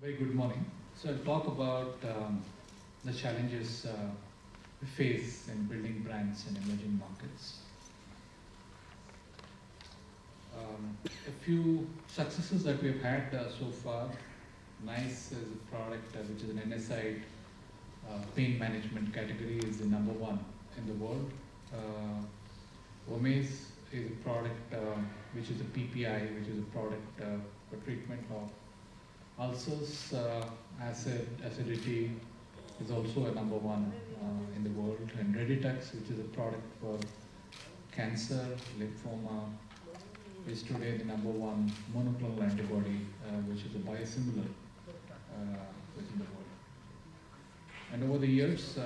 Very good morning. So I'll talk about the challenges we face in building brands in emerging markets. A few successes that we've had so far. NICE is a product which is an NSI pain management category, is the #1 in the world. Economies is a product which is a PPI, which is a product for treatment of ulcers. Acidity is also a #1 in the world. And Reddy, which is a product for cancer, lymphoma, is today the #1 monoclonal antibody, which is a biosimilar within the world. And over the years,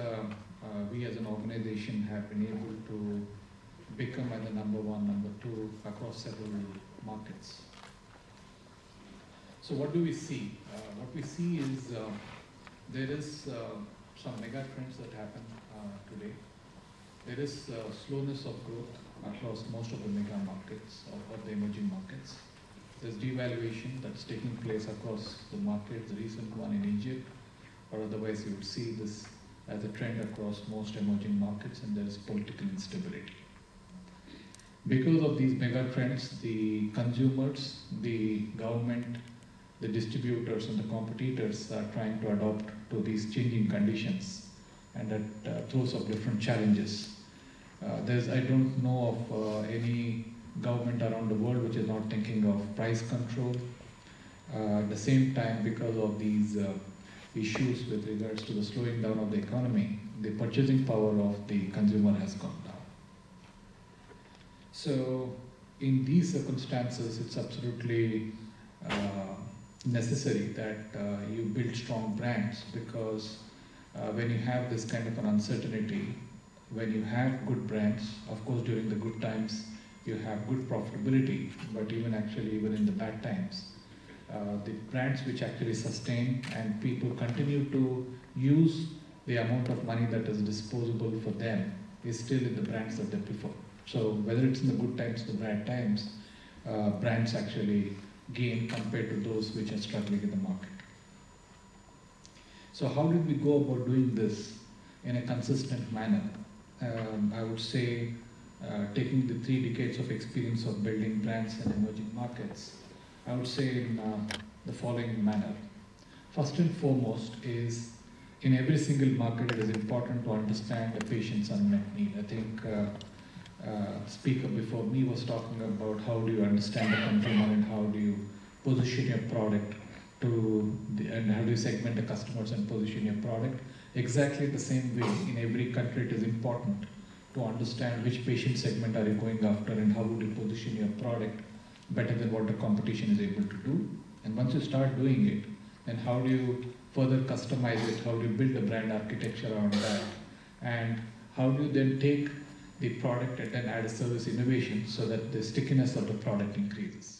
we as an organization have been able to become at the #1, #2 across several markets. So what do we see? What we see is there is some mega trends that happen today. There is slowness of growth across most of the mega markets of the emerging markets. There's devaluation that's taking place across the markets, the recent one in Egypt, or otherwise you would see this as a trend across most emerging markets, and there is political instability. Because of these mega trends, the consumers, the government, the distributors and the competitors are trying to adapt to these changing conditions, and that throws up different challenges. I don't know of any government around the world which is not thinking of price control. At the same time, because of these issues with regards to the slowing down of the economy, the purchasing power of the consumer has gone down. So in these circumstances, it's absolutely necessary that you build strong brands, because when you have this kind of an uncertainty, when you have good brands, of course during the good times you have good profitability, but even in the bad times, the brands which actually sustain and people continue to use the amount of money that is disposable for them is still in the brands that they prefer. So whether it's in the good times or the bad times, brands actually gain compared to those which are struggling in the market. So how did we go about doing this in a consistent manner? I would say taking the 3 decades of experience of building brands in emerging markets, I would say in the following manner. First and foremost is, in every single market it is important to understand the patient's unmet need. I think speaker before me was talking about how do you understand the consumer and how do you position your product and how do you segment the customers and position your product. Exactly the same way, in every country it is important to understand which patient segment are you going after and how would you position your product better than what the competition is able to do. And once you start doing it, then how do you further customize it, how do you build a brand architecture around that, and how do you then take the product and then add a service innovation so that the stickiness of the product increases.